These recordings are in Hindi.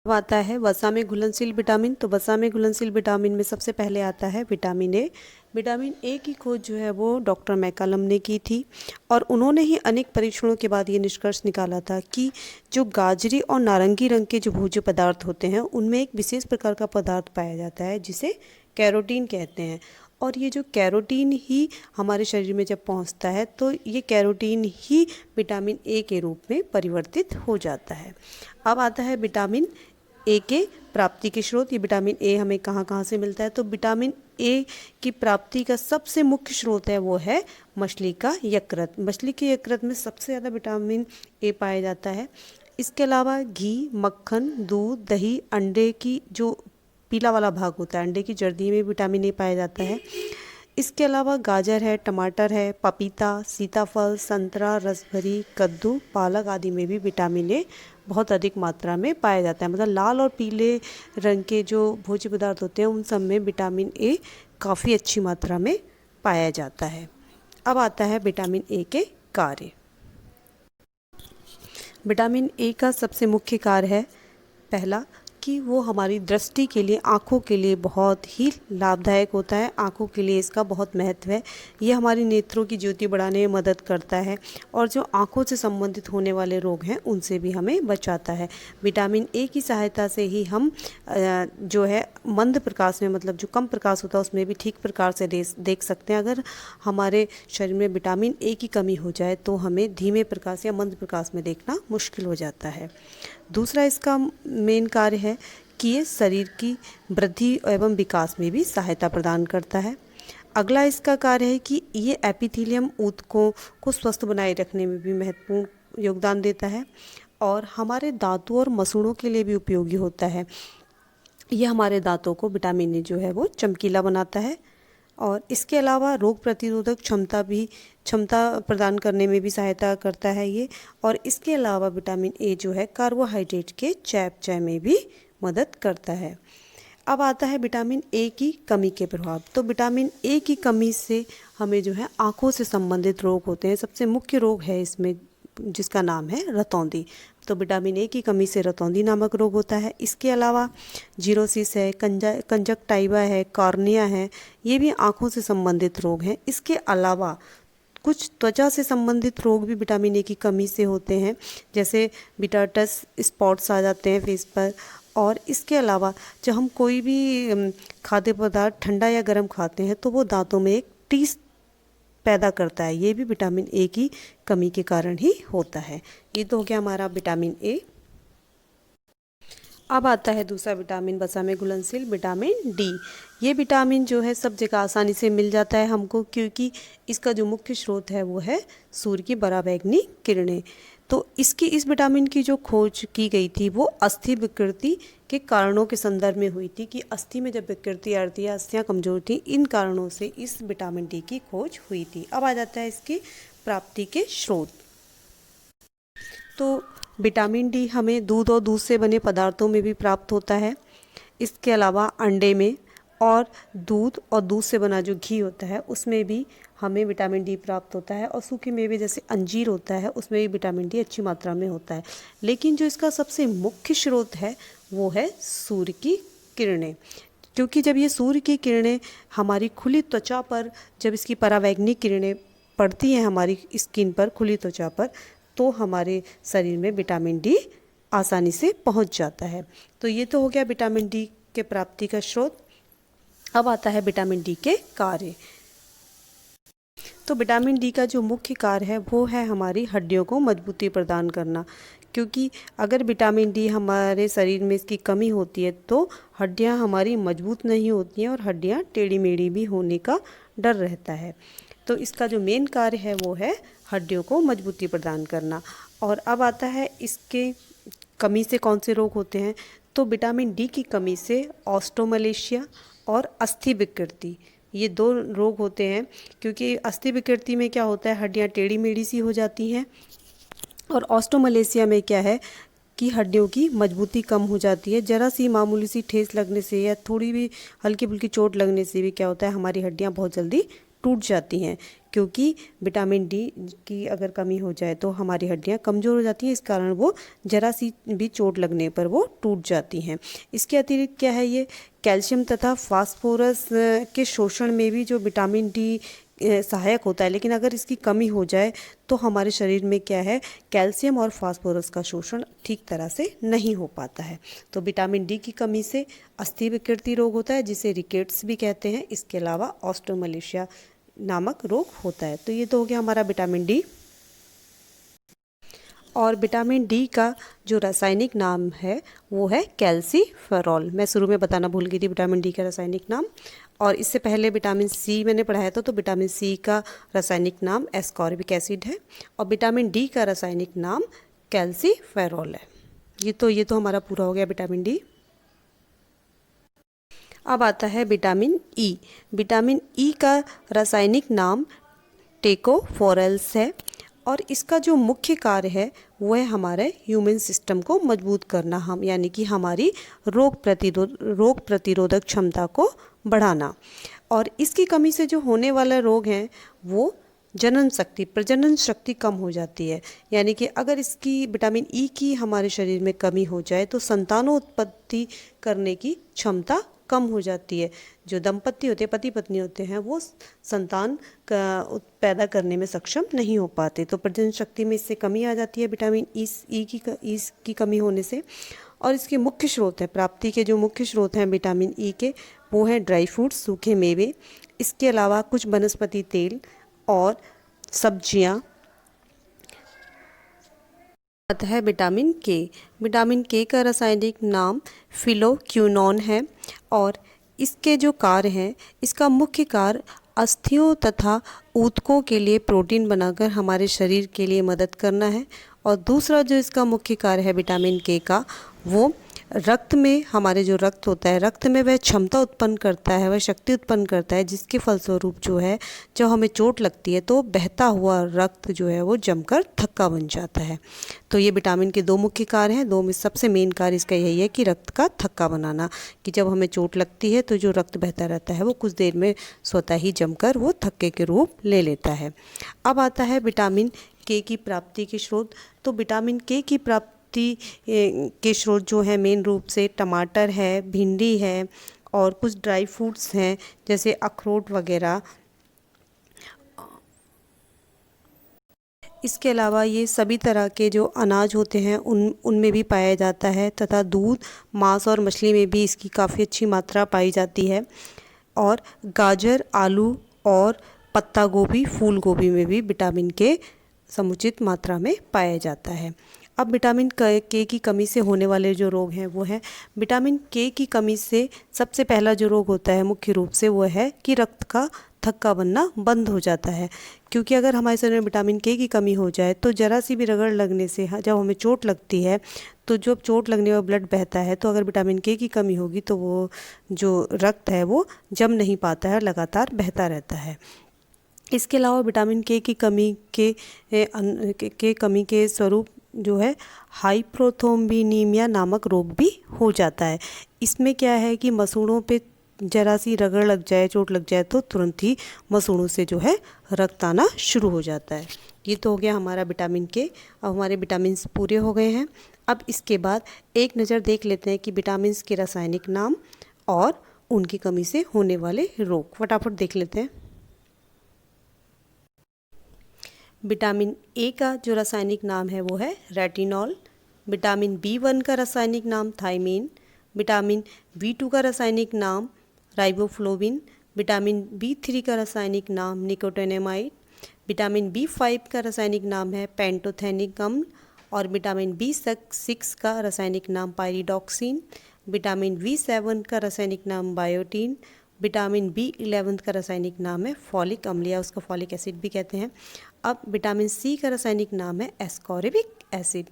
अब आता है वसा में घुलनशील विटामिन। तो वसा में घुलनशील विटामिन में सबसे पहले आता है विटामिन ए। विटामिन ए की खोज जो है वो डॉक्टर मैकालम ने की थी और उन्होंने ही अनेक परीक्षणों के बाद ये निष्कर्ष निकाला था कि जो गाजरी और नारंगी रंग के जो भोज्य पदार्थ होते हैं उनमें एक विशेष प्रकार का पदार्थ पाया जाता है जिसे कैरोटीन कहते हैं। और ये जो कैरोटीन ही हमारे शरीर में जब पहुंचता है तो ये कैरोटीन ही विटामिन ए के रूप में परिवर्तित हो जाता है। अब आता है विटामिन ए के प्राप्ति के स्रोत। ये विटामिन ए हमें कहाँ कहाँ से मिलता है? तो विटामिन ए की प्राप्ति का सबसे मुख्य स्रोत है वो है मछली का यकृत। मछली के यकृत में सबसे ज़्यादा विटामिन ए पाया जाता है। इसके अलावा घी, मक्खन, दूध, दही, अंडे की जो पीला वाला भाग होता है, अंडे की जर्दी में विटामिन ए पाया जाता है। इसके अलावा गाजर है, टमाटर है, पपीता, सीताफल, संतरा, रसभरी, कद्दू, पालक आदि में भी विटामिन ए बहुत अधिक मात्रा में पाया जाता है। मतलब लाल और पीले रंग के जो भोज्य पदार्थ होते हैं उन सब में विटामिन ए काफ़ी अच्छी मात्रा में पाया जाता है। अब आता है विटामिन ए के कार्य। विटामिन ए का सबसे मुख्य कार्य है पहला कि वो हमारी दृष्टि के लिए, आँखों के लिए बहुत ही लाभदायक होता है। आँखों के लिए इसका बहुत महत्व है। ये हमारी नेत्रों की ज्योति बढ़ाने में मदद करता है और जो आँखों से संबंधित होने वाले रोग हैं उनसे भी हमें बचाता है। विटामिन ए की सहायता से ही हम जो है मंद प्रकाश में, मतलब जो कम प्रकाश होता है उसमें भी ठीक प्रकार से देख सकते हैं। अगर हमारे शरीर में विटामिन ए की कमी हो जाए तो हमें धीमे प्रकाश या मंद प्रकाश में देखना मुश्किल हो जाता है। दूसरा इसका मेन कार्य है कि ये शरीर की वृद्धि एवं विकास में भी सहायता प्रदान करता है। अगला इसका कार्य है कि ये एपिथेलियम ऊतकों को स्वस्थ बनाए रखने में भी महत्वपूर्ण योगदान देता है और हमारे दांतों और मसूड़ों के लिए भी उपयोगी होता है। ये हमारे दांतों को विटामिन ए जो है वो चमकीला बनाता है और इसके अलावा रोग प्रतिरोधक क्षमता प्रदान करने में भी सहायता करता है ये। और इसके अलावा विटामिन ए जो है कार्बोहाइड्रेट के चयापचय में भी मदद करता है। अब आता है विटामिन ए की कमी के प्रभाव। तो विटामिन ए की कमी से हमें जो है आँखों से संबंधित रोग होते हैं। सबसे मुख्य रोग है इसमें जिसका नाम है रतौंधी। तो विटामिन ए की कमी से रतौंधी नामक रोग होता है। इसके अलावा जीरोसिस है, कंजक्टाइवा है, कॉर्निया है, ये भी आँखों से संबंधित रोग हैं। इसके अलावा कुछ त्वचा से संबंधित रोग भी विटामिन ए की कमी से होते हैं, जैसे विटाटस स्पॉट्स आ जाते हैं फेस पर। और इसके अलावा जब हम कोई भी खाद्य पदार्थ ठंडा या गर्म खाते हैं तो वो दांतों में एक टीस पैदा करता है। ये भी विटामिन ए की कमी के कारण ही होता है। ये तो हो गया हमारा विटामिन ए। अब आता है दूसरा विटामिन वसा में घुलनशील विटामिन डी। ये विटामिन जो है सब जगह आसानी से मिल जाता है हमको, क्योंकि इसका जो मुख्य स्रोत है वो है सूर्य की पराबैंगनी किरणें। तो इस विटामिन की जो खोज की गई थी वो अस्थि विकृति के कारणों के संदर्भ में हुई थी कि अस्थि में जब विकृति आ रही थी या अस्थियाँ कमजोर थी, इन कारणों से इस विटामिन डी की खोज हुई थी। अब आ जाता है इसकी प्राप्ति के स्रोत। तो विटामिन डी हमें दूध और दूध से बने पदार्थों में भी प्राप्त होता है। इसके अलावा अंडे में और दूध और दूध से बना जो घी होता है उसमें भी हमें विटामिन डी प्राप्त होता है। और सूखे मेवे जैसे अंजीर होता है उसमें भी विटामिन डी अच्छी मात्रा में होता है। लेकिन जो इसका सबसे मुख्य स्रोत है वो है सूर्य की किरणें, क्योंकि जब ये सूर्य की किरणें हमारी खुली त्वचा पर, जब इसकी परावैंगनिक किरणें पड़ती हैं हमारी स्किन पर, खुली त्वचा पर, तो हमारे शरीर में विटामिन डी आसानी से पहुंच जाता है। तो ये तो हो गया विटामिन डी के प्राप्ति का स्रोत। अब आता है विटामिन डी के कार्य। तो विटामिन डी का जो मुख्य कार्य है वो है हमारी हड्डियों को मजबूती प्रदान करना, क्योंकि अगर विटामिन डी हमारे शरीर में इसकी कमी होती है तो हड्डियां हमारी मजबूत नहीं होती हैं और हड्डियां टेढ़ी मेढ़ी भी होने का डर रहता है। तो इसका जो मेन कार्य है वो है हड्डियों को मजबूती प्रदान करना। और अब आता है इसके कमी से कौन से रोग होते हैं। तो विटामिन डी की कमी से ऑस्टोमलेशिया और अस्थि विकृति, ये दो रोग होते हैं। क्योंकि अस्थि विकृति में क्या होता है, हड्डियां टेढ़ी मेढ़ी सी हो जाती हैं, और ऑस्टोमलेशिया में क्या है कि हड्डियों की मजबूती कम हो जाती है। ज़रा सी मामूली सी ठेस लगने से या थोड़ी भी हल्की फुल्की चोट लगने से भी क्या होता है, हमारी हड्डियां बहुत जल्दी टूट जाती हैं। क्योंकि विटामिन डी की अगर कमी हो जाए तो हमारी हड्डियां कमज़ोर हो जाती हैं, इस कारण वो जरा सी भी चोट लगने पर वो टूट जाती हैं। इसके अतिरिक्त क्या है, ये कैल्शियम तथा फास्फोरस के शोषण में भी जो विटामिन डी सहायक होता है, लेकिन अगर इसकी कमी हो जाए तो हमारे शरीर में क्या है, कैल्शियम और फास्फोरस का शोषण ठीक तरह से नहीं हो पाता है। तो विटामिन डी की कमी से अस्थि विकृति रोग होता है, जिसे रिकेट्स भी कहते हैं। इसके अलावा ऑस्टियोमलेशिया नामक रोग होता है। तो ये तो हो गया हमारा विटामिन डी। और विटामिन डी का जो रासायनिक नाम है वो है कैल्सीफेरॉल। मैं शुरू में बताना भूल गई थी विटामिन डी का रासायनिक नाम। और इससे पहले विटामिन सी मैंने पढ़ाया था, तो विटामिन सी का रासायनिक नाम एस्कॉर्बिक एसिड है और विटामिन डी का रासायनिक नाम कैल्सीफेरॉल है। ये तो हमारा पूरा हो गया विटामिन डी। अब आता है विटामिन ई। विटामिन ई का रासायनिक नाम टेकोफोरेल्स है और इसका जो मुख्य कार्य है वो है हमारे ह्यूमन सिस्टम को मजबूत करना, हम यानी कि हमारी रोग प्रतिरोधक क्षमता को बढ़ाना। और इसकी कमी से जो होने वाले रोग हैं वो प्रजनन शक्ति कम हो जाती है। यानी कि अगर इसकी विटामिन ई की हमारे शरीर में कमी हो जाए तो संतानोत्पत्ति करने की क्षमता कम हो जाती है। जो दंपति होते हैं, पति पत्नी होते हैं, वो संतान का पैदा करने में सक्षम नहीं हो पाते। तो प्रजनन शक्ति में इससे कमी आ जाती है विटामिन ई की कमी होने से। और इसके मुख्य स्रोत हैं, प्राप्ति के जो मुख्य स्रोत हैं विटामिन ई के, वो हैं ड्राई फ्रूट्स, सूखे मेवे, इसके अलावा कुछ वनस्पति तेल और सब्जियां। आता है विटामिन के। विटामिन के का रासायनिक नाम फिलोक्विनोन है और इसके जो कार्य हैं, इसका मुख्य कार्य अस्थियों तथा ऊतकों के लिए प्रोटीन बनाकर हमारे शरीर के लिए मदद करना है। और दूसरा जो इसका मुख्य कार्य है विटामिन के का, वो रक्त में, हमारे जो रक्त होता है, रक्त में वह क्षमता उत्पन्न करता है, वह शक्ति उत्पन्न करता है, जिसके फलस्वरूप जो है, जब हमें चोट लगती है तो बहता हुआ रक्त जो है वो जमकर थक्का बन जाता है। तो ये विटामिन के दो मुख्य कार्य हैं। दो में सबसे मेन कार्य इसका यही है कि रक्त का थक्का बनाना, कि जब हमें चोट लगती है तो जो रक्त बहता रहता है वो कुछ देर में स्वतः ही जमकर वो थक्के के रूप ले लेता है। अब आता है विटामिन के की प्राप्ति के स्रोत। तो विटामिन के की प्राप्ति के स्रोत जो है मेन रूप से टमाटर है, भिंडी है और कुछ ड्राई फ्रूट्स हैं जैसे अखरोट वगैरह। इसके अलावा ये सभी तरह के जो अनाज होते हैं उनमें भी पाया जाता है, तथा दूध, मांस और मछली में भी इसकी काफ़ी अच्छी मात्रा पाई जाती है। और गाजर, आलू और पत्ता गोभी, फूल गोभी में भी विटामिन के समुचित मात्रा में पाया जाता है। अब विटामिन के की कमी से होने वाले जो रोग हैं वो है, विटामिन के की कमी से सबसे पहला जो रोग होता है मुख्य रूप से वो है कि रक्त का थक्का बनना बंद हो जाता है। क्योंकि अगर हमारे शरीर में विटामिन के की कमी हो जाए तो जरा सी भी रगड़ लगने से, जब हमें चोट लगती है तो जब चोट लगने पर ब्लड बहता है, तो अगर विटामिन के की कमी होगी तो वो जो रक्त है वो जम नहीं पाता है, लगातार बहता रहता है। इसके अलावा विटामिन के की कमी के स्वरूप जो है हाइपोथ्रोम्बिनीमिया नामक रोग भी हो जाता है। इसमें क्या है कि मसूड़ों पे जरा सी रगड़ लग जाए, चोट लग जाए तो तुरंत ही मसूड़ों से जो है रक्त आना शुरू हो जाता है। ये तो हो गया हमारा विटामिन के। अब हमारे विटामिन पूरे हो गए हैं। अब इसके बाद एक नज़र देख लेते हैं कि विटामिन के रासायनिक नाम और उनकी कमी से होने वाले रोग। फटाफट देख लेते हैं। विटामिन ए का जो रासायनिक नाम है वो है रेटिनॉल। विटामिन B1 का रासायनिक नाम थायमीन। विटामिन B2 का रासायनिक नाम राइबोफ्लोविन। विटामिन B3 का रासायनिक नाम निकोटिनामाइड। विटामिन B5 का रासायनिक नाम है पेंटोथेनिक अम्ल। और विटामिन B6 का रासायनिक नाम पायरिडॉक्सिन। विटामिन B7 का रासायनिक नाम बायोटीन। विटामिन B11 का रासायनिक नाम है फॉलिक अम्ल, या उसका फॉलिक एसिड भी कहते हैं। अब विटामिन C का रासायनिक नाम है एस्कॉर्बिक एसिड।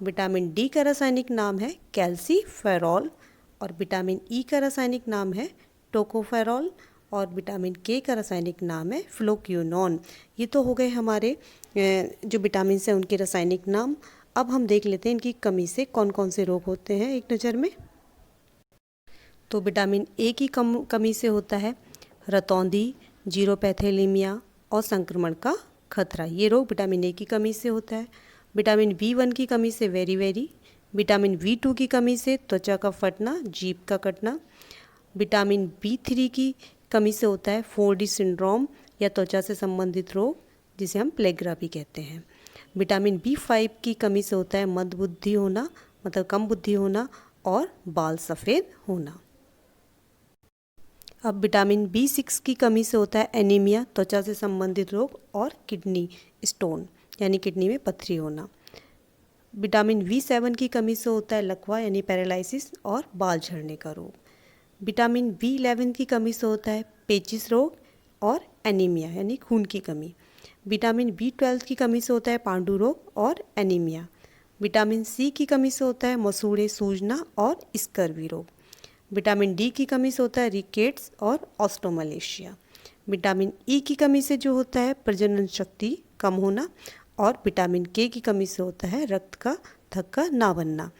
विटामिन D का रासायनिक नाम है कैल्सीफेरॉल। और विटामिन E का रासायनिक नाम है टोकोफेरॉल। और विटामिन K का रासायनिक नाम है फ्लोक्विनोन। ये तो हो गए हमारे जो विटामिन हैं उनके रासायनिक नाम। अब हम देख लेते हैं इनकी कमी से कौन कौन से रोग होते हैं एक नज़र में। तो विटामिन ए की कमी से होता है रतौंधी, जीरोपैथेलीमिया, और संक्रमण का खतरा। ये रोग विटामिन ए की कमी से होता है। विटामिन B1 की कमी से वेरी, विटामिन B2 की कमी से त्वचा का फटना, जीभ का कटना। विटामिन B3 की कमी से होता है 4D सिंड्रोम या त्वचा से संबंधित रोग, जिसे हम प्लेग्रा भी कहते हैं। विटामिन B5 की कमी से होता है मंदबुद्धि होना, मतलब कम बुद्धि होना, और बाल सफ़ेद होना। अब विटामिन B6 की कमी से होता है एनीमिया, त्वचा से संबंधित रोग, और किडनी स्टोन यानी किडनी में पथरी होना। विटामिन B7 की कमी से होता है लकवा यानी पैरालिसिस और बाल झड़ने का रोग। विटामिन B11 की कमी से होता है पेचिस रोग और एनीमिया यानी खून की कमी। विटामिन B12 की कमी से होता है पांडु रोग और एनीमिया। विटामिन C की कमी से होता है मसूड़े सूजना और स्कर्वी रोग। विटामिन D की कमी से होता है रिकेट्स और ऑस्टोमलेशिया। विटामिन E की कमी से जो होता है प्रजनन शक्ति कम होना, और विटामिन K की कमी से होता है रक्त का थक्का ना बनना।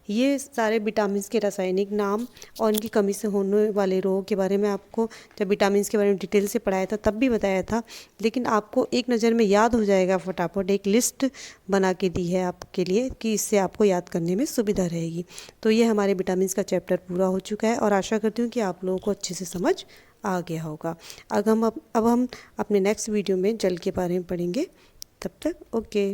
ये सारे विटामिन के रासायनिक नाम और इनकी कमी से होने वाले रोगों के बारे में आपको जब विटामिन के बारे में डिटेल से पढ़ाया था तब भी बताया था, लेकिन आपको एक नज़र में याद हो जाएगा फटाफट। एक लिस्ट बना के दी है आपके लिए कि इससे आपको याद करने में सुविधा रहेगी। तो ये हमारे विटामिन का चैप्टर पूरा हो चुका है और आशा करती हूँ कि आप लोगों को अच्छे से समझ आ गया होगा। अब हम अपने नेक्स्ट वीडियो में जल के बारे में पढ़ेंगे। तब तक ओके।